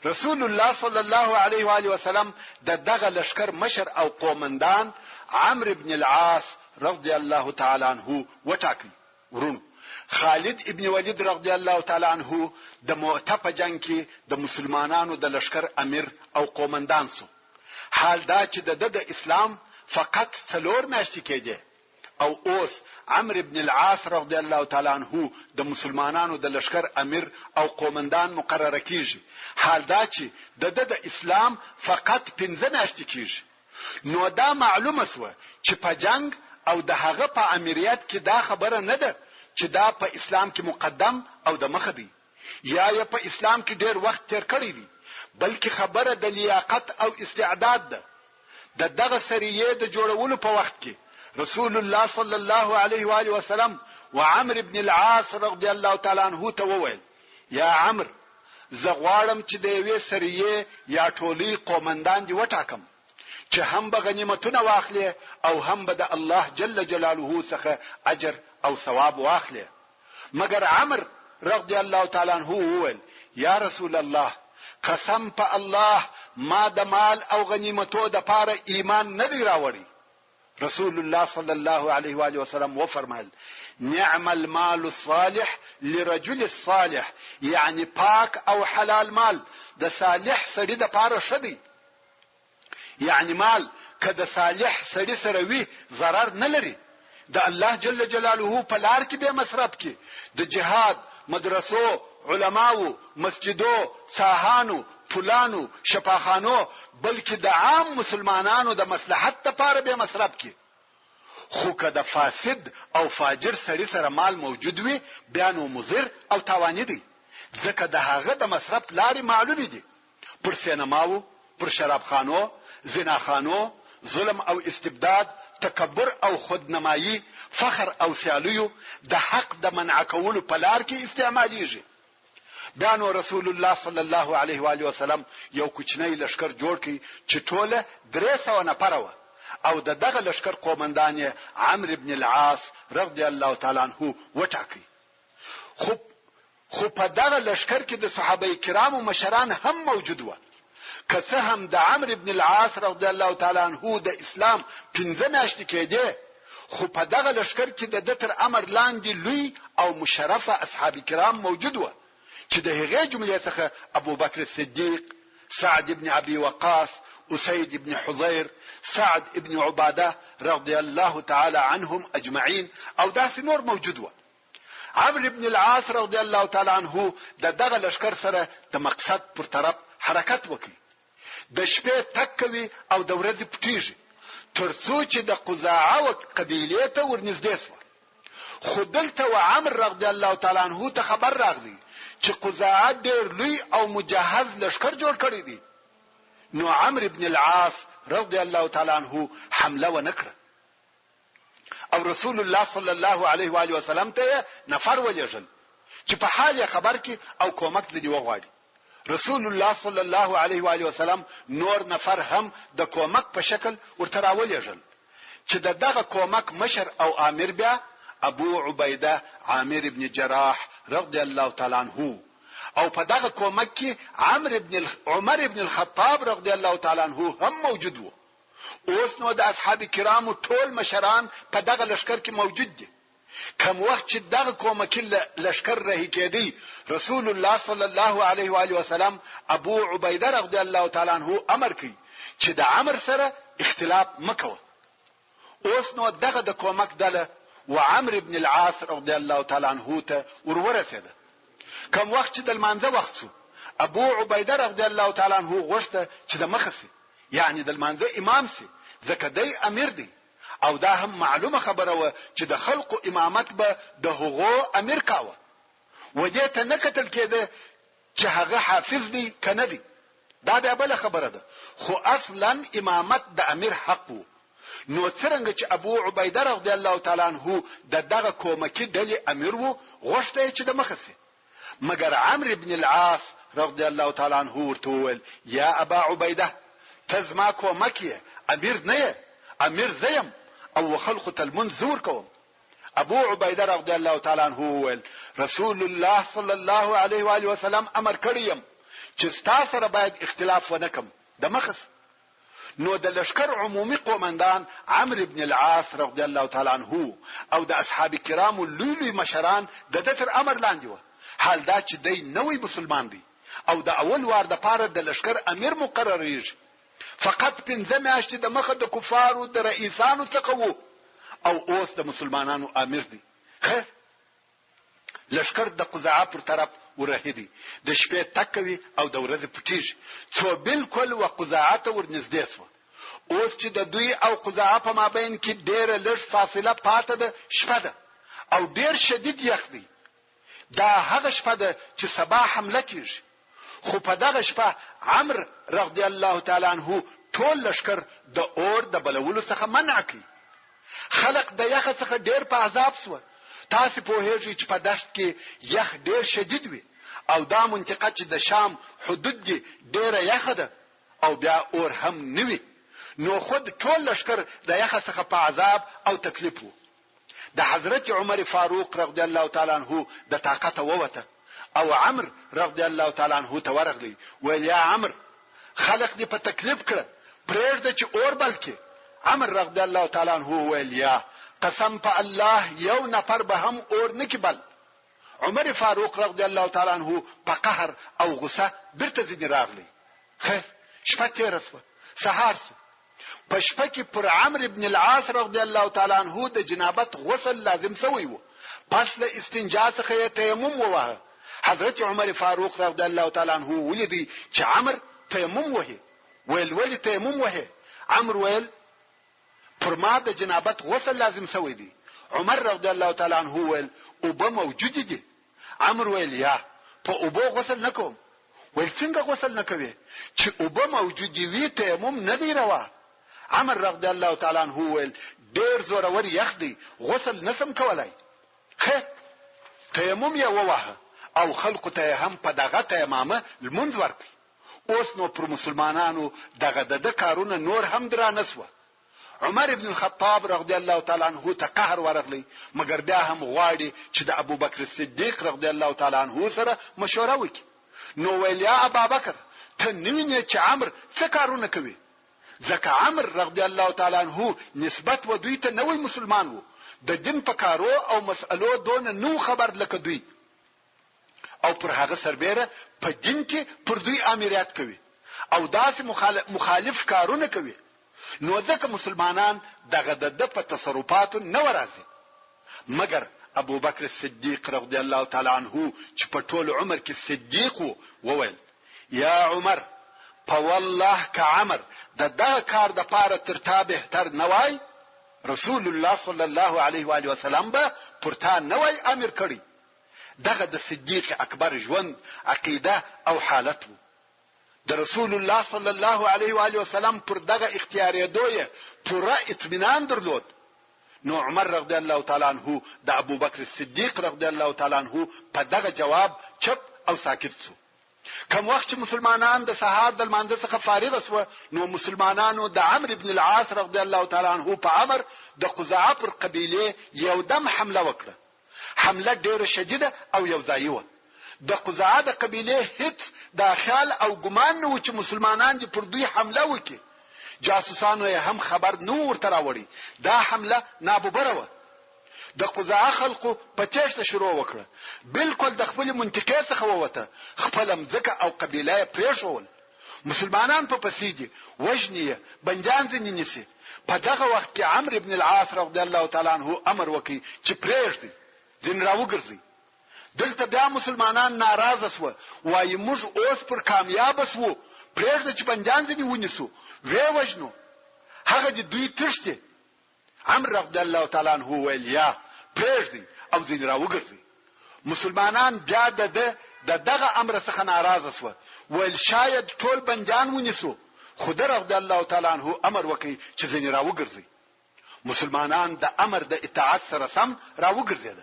رسول الله صلی الله علیه و آله وسلم دغه لشکر مشر او قومندان عمرو ابن العاص رضی الله تعالی عنہ وټاکي. ورونو، خالد ابن ولید رضی الله تعالی عنہ د مؤته په جنگ کې د مسلمانانو د لشکر امیر او قومندان سو. حال دا چې د اسلام فقط 4 میاشتې کېده، او اوس عمرو ابن العاص رضی الله تعالی عنہ د مسلمانانو د لشکر امیر او قومندان مقرره کیږي. حال دا چې د اسلام فقط 15 میاشتې کیږي. نو دا معلومه سو چې په جنگ او د هغه په امریت کې دا خبره نه ده چې دا په اسلام کې مقدم او د مخ دی یا په اسلام کې ډیر وخت تیر کړی دی بلکې خبره د لیاقت او استعداد ده دغه سریه د جوړولو په وخت کې رسول الله صلی الله علیه و آله وسلم وعمر ابن العاص رضی الله تعالی عنہ ته وویل یا عمر زغوارم چې د یوې سریه یا ټولي قومندان دی وټاکم چې هم به غنیمتونه واخلي او هم به د الله جل جلاله څخه اجر او ثواب واخلي مگر عمر رضی الله تعالی عنہ وویل یا رسول الله قسم په الله ما د مال او غنیمتو د پاره ایمان نه دی راوړی رسول الله صلی الله علیه و آله وسلم وفرمایل نعم المال الصالح لرجل الصالح یعنی پاک او حلال مال د صالح سړي د پاره شدي یعنی مال کله صالح سړي سره وي ضرر نه لري د الله جل جلاله په لار کې به مصرف کې د جهاد مدرسو علماو مسجدو ساحانو پلانو شفاخانو بلکې د عام مسلمانانو د مصلحت لپاره به مصرف کی خو کده فاسد او فاجر سړي سره مال موجود وي بیا نو مضر او تاواني دي ځکه د هغه د مصرف لارې معلومې دي پر سینماو پر شرابخانو زناخانو ظلم او استبداد تکبر او خودنمایي فخر او سیالیو د حق د منع کولو په لار کې استعماليږي بیا نو رسول الله صلی الله علیه و آله وسلم یو کوچنی لشکر جوړ کړي چې ټوله 300 نفر و او دغه لشکر قومندان عمرو ابن العاص رضی الله تعالی عنہ وټاکي خو په دغه لشکر کې د صحابه کرامو مشران هم موجود و که څه هم د عمرو ابن العاص رضی الله تعالی عنہ د اسلام 15 میاشتې کېده خو په دغه لشکر کې د دتر امر لاندې لوی او مشرفه اصحاب کرام موجود و چې د هغې جملې څخه ابو بکر صدیق سعد ابن ابي وقاص اسيد ابن حضير سعد ابن عباده رضي الله تعالى عنهم اجمعين او داسې نور موجود و عمرو ابن العاص رضي الله تعالى عنه دغه لشکر سره د مقصد پر طرف حرکت وکړي د شپې تک کوي او د ورځې پټیږي ترڅو چې د قزاعه قبيله ته ورنږدې شو خو دلته و عمرو رضي الله تعالى عنه ته خبر راغلی چې قزاعه ډېر لوی او مجهز لشکر جوړ کړی دی نو عمرو ابن العاص رضی الله تعالی عنہ حمله ونکړه او رسول الله صلی الله علیه و آله وسلم ته نفر ولېږل چې په حال خبر کې او کومک لري وغواړي رسول الله صلی الله علیه و آله وسلم نور نفر هم د کومک په شکل ورته راولېږل چې دغه کومک مشر او امیر بیا ابو عبیده عامر ابن جراح رضی الله تعالی عنہ او په دغه کومک کې عمر ابن الخطاب رضی الله تعالی عنہ هم موجود وو اوس نو د اصحاب کرامو ټول مشران په دغه لشکر کې موجود دي کوم وخت چې دغه کومک لشکر رهي کېدی رسول الله صلی الله علیه و آله وسلم ابو عبیده رضی الله تعالی عنہ امر کوي چې د عمر سره اختلاف مکوه اوس نو دغه د کومک دله وعمر ابن العاص رضی الله تعالی عنہ ته ورورسېده کوم وخت چې د المانزه وخت شو ابو عبیده رضی الله تعالی عنہ غوښته چې د مخسي یعنی د المانزه امام سي ځکه دی امیر دی او دا هم معلومه خبره و چې د خلقو امامت به د هغو امیر کاوه وجه ته نه کتل کېده چې هغه حافظ دی کنه دی دا بیا بل خبره ده خو اصلا امامت د امیر حق وو نو څنګه چې ابو عبیده رضی الله تعالی عنہ دغه کومکی ډلې امیر وو غوښته چې د مخسي مگر عمرو ابن العاص رضی الله تعالی عنہ ورته وویل یا ابا عبیده تزما کومکی امیر نه امیر زیم او خلق المنذور کوم ابو عبیده رضی الله تعالی عنہ وویل رسول الله صلی الله علیه و آله وسلم امر کړیم چې تاسو سره باید اختلاف ونکم د مخس نو د لشکر عمومي قومندان عمرو ابن العاص رضی الله تعالی عنہ او د اصحاب کرام لولي مشران د دتر امر لاندې و حال دا چې دی نوې مسلمان دی او د اول وار د پاره د لشکر امیر مقرریږي فقط 15 میاشتې د مخه د کفارو د رئیسانو څخه وو او اوس د مسلمانانو امیر دی خیر لشکر د قزاعه پر طرف ورهدي د شپې تکوي او د ورځې پټیږي څو بالکل و قزاعه ته ورنږدې شو اوس چې د دوی او قزاعه په مابین کې ډېره لږ فاصله پاتې ده، شپه ده او ډېر شدید یخ دی. دا هغه شپه ده چې سبا حمله کیږي. خو په دغه شپه عمرو رضی الله تعالی عنہ ټول لشکر د اور د بلولو څخه منع کړي. خلق د یخ څخه ډېر په عذاب سو. تاسو په هیڅ چې په دشت کې یخ ډېر شدید وي او دا منطقه چې د شام حدود دي ډېره یخ ده او بیا اور هم نوي، نو خود ټول لشکر د یخ څخه په عذاب او تکلیف وو. د حضرت عمر فاروق رضی الله تعالی عنہ د طاقت ووته او عمرو رضی الله تعالی عنہ ته ورغلی ویل یا عمرو خلق دې په تکلیف کړه پرېږده چې اور بلکې. عمرو رضی الله تعالی عنہ ویل یا قسم په الله یو نفر به هم اور نکي بل. عمر فاروق رضی الله تعالی عنہ په قهر او غصه بیرته ځینې راغلی. خیر شپه تېره سوه، سهار سو. په شپه کې پر عمرو ابن العاص رضی الله تعالی عنہ د جنابت غسل لازم سوی و. پس له استنجا څخه تیمم ووهه. حضرت عمر فاروق رضی الله تعالی عنہ ولیدي چې عمرو تیمم وهي. ویل ولې تیمم وهي؟ عمرو ویل پر ما د جنابت غسل لازم سوی دی. عمر رضی الله تعالی عنہ ویل اوبه موجود دي. عمرو ویل یا په اوبو غسل نکوم. ویل څنګه غسل نکوي چې اوبه موجود وي تیمم نه دی روا؟ عمر رضی الله تعالی عنہ ویل ډیر زورور یخ دی غسل نسم کولای. خیر تیمم یې ووهه او خلق ته هم په دغه تیمامه لمونځ ورکړي. اوس نو پر مسلمانانو دغه د کارونه نور هم درانه سوه. عمر ابن الخطاب رضی الله تعالی عنہ ته قهر ورغلی، مګر بیا هم غواړي چې د ابوبکر صدیق رضی الله تعالی عنہ سره مشوره وکړي. نو ویل یا ابابکر ته نوینه چې عمرو څه کارونه کوي؟ ځکه عمرو رضی الله تعالی عنہ نسبت و دوی ته نوې مسلمان وو، د دین په کارو او مسئلو دون نو خبر لکه دوی او پر هغه سربېره په دین کې پر دوی امریت کوي او داسې مخالف کارونه کوي. نو ځکه مسلمانان دغه د په تصرفاتو نه ورازي. مګر ابو بکر صدیق رضی الله تعالی عنہ چې په ټول عمر کې صدیق وویل یا عمر په والله ک عمر دغه کار د پاره ترتا بهتر نوای رسول الله صلی الله علیه و آله وسلم به پرتا نوای امر کړی. دغه د صدیق اکبر ژوند عقیده او حالت وو. د رسول الله صلی الله علیه و آله وسلم پر دغه اختیاریدوی پوره اطمینان درلود. نو عمر رضی الله تعالی عنہ د ابو بکر صدیق رضی الله تعالی عنہ په دغه جواب چپ او ساکت شو. کوم وخت چې مسلمانان د سهار د لمانځه څخه فارغ شو، نو مسلمانانو د عمرو ابن العاص رضی الله تعالی عنہ په امر د قزاعه پر قبیله یو دم حمله وکړه. حمله ډیره شدیده او یو ځای و. د قزاعه د قبیله هیڅ د خیال او ګمان نه و چې مسلمانان دې پر دوی حمله وکړي. جاسوسانو یې هم خبر نو ورته راوړي. دا حمله ناببره و. د قزاعه خلقو په تېښته شروع وکړه، بالکل د خپل منطقې څخه ووته، خپل مځکه او قبیله یې پرېښول. مسلمانان په پسې دي، وژني بندیان ځینې نیسي. په دغه وخت کې عمرو ابن العاص رضی الله تعالی عنہ امر وکړي چې پرېږدي ځین راوګرځي. دلته بیا مسلمانان ناراضه سو، وایي موږ اوس پر کامیاب سو، پرېږده چې بندیان ځینې ونیسو وی وژنو، هغه دې دوی تښتي. عمرو رضی الله تعالی عنہ ویل یا پرېږدي او ځین راوګرځي. مسلمانان بیا دغه امر څخه ناراضه سو، ویل شاید ټول بندیان ونیسو، خدای رضی الله تعالی عنہ امر وکړي چې ځین راوګرځي. مسلمانان د امر د اطاعت سره سم راوګرځیدل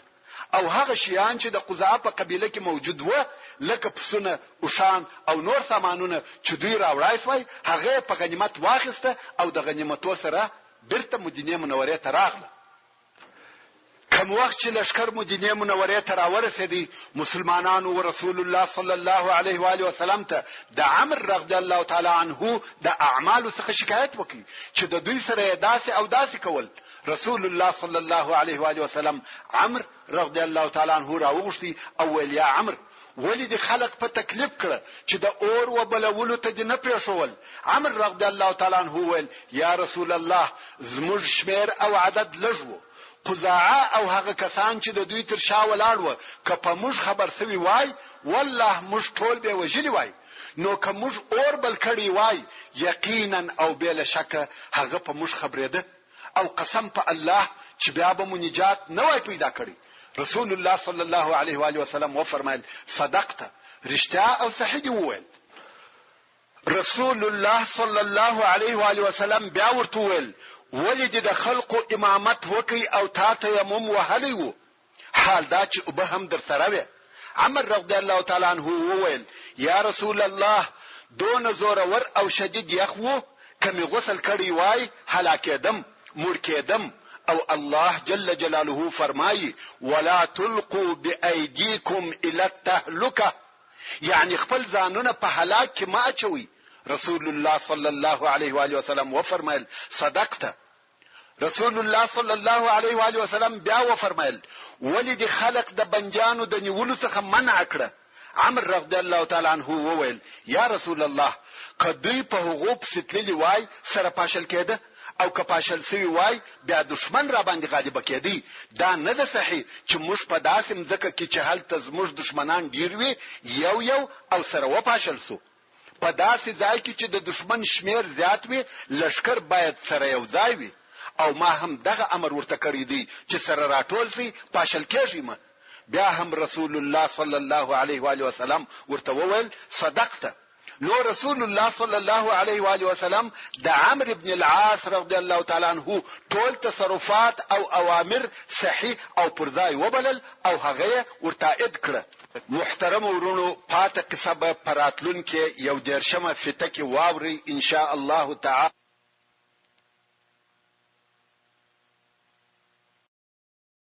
او هغه شیان چې د قزاعه په قبیله کې موجود و لکه پسونه، اوښان او نور سامانونه چې دوی راوړای سوی، هغه په غنیمت واخیسته او د غنیمتو سره بیرته مدینه منوره ته راغله. کوم وخت چې لشکر مدینه منوره ته راورسېدی، مسلمانانو و رسول الله صلی الله علیه و آله وسلم ته د عمرو رضی الله تعالی عنہ د اعمالو څخه شکایت وکړي چې د دوی سره داسې او داسې کول. رسول الله صلی الله علیه و آله وسلم عمرو رضی الله تعالی عنہ راوغشتي او ویل یا عمرو ولی د خلق په تکلیف کړه چې د اور و بلولو ته نه پېښول. عمرو رضی الله تعالی عنہ ویل یا رسول الله زموږ شمیر او عدد لږ وو، قزاعه او هغه کسان چې د دوی تر شا ولاړ و که په موږ خبر سوي وای والله موږ ټول به وژلي وای. نو که موږ اور بل کړی وای یقینا او بلا شک هغه په موږ خبرېده او قسم په الله چې بیا به مو نجات نه وای پیدا کړی. رسول الله صلی الله علیه و آله وسلم و فرمایل صدقت، رښتیا او صحیح دی وویل. رسول الله صلی الله علیه و آله وسلم بیا ورته وویل ولې د خلقو امامت وکي او تا تیمم وهلی وو، حال دا چې وب هم در سره وي. عمر رضی الله تعالی عنہ وویل یا رسول الله دون زورور او شدید یخ وو، کمی غسل کړی وای هلاکېدم مړ کېدم. او الله جل جلاله فرمایي ولا تلقوا بأيديكم الى التهلكه، یعنی خپل ځانونه په هلاک کې ما اچوي. رسول الله صلی الله علیه و آله وسلم و فرمایل صدقت. رسول الله صلی الله علیه و آله وسلم بیا و فرمایل ولید خلق د بنجانو د نیولو څخه منع کړه. عمر رضی الله تعالی عنہ وویل یا رسول الله کدی په حقوق ستللی وای سره پاشل کېده او که پاشل سوی وای بیا دشمن را باندې غالب کېدی. دا نه ده صحیح چې موږ په داسې مځکه کې چې هلته زموږ دشمنان ډیر وي یو یو او سره و پاشل سو. په داسې ځای کې چې د دشمن شمیر زیات وي لشکر باید سره یو ځای وي. او ما هم دغه امر ورته کړی دی چې سره راټول سي پاشل کېږي. ما بیا هم رسول الله صلی الله علیه و آله وسلم ورته وویل صدقت. نو رسول الله صلی الله علیه و آله وسلم د عمرو ابن العاص رضی الله تعالی عنہ ټول تصرفات او اوامر صحیح او پرځای وبلل او هغه ورتائید کړه. محترم ورونو پاته قصه په راتلونکو یو دیرشمه فته کې واوري ان شاء الله تعالی.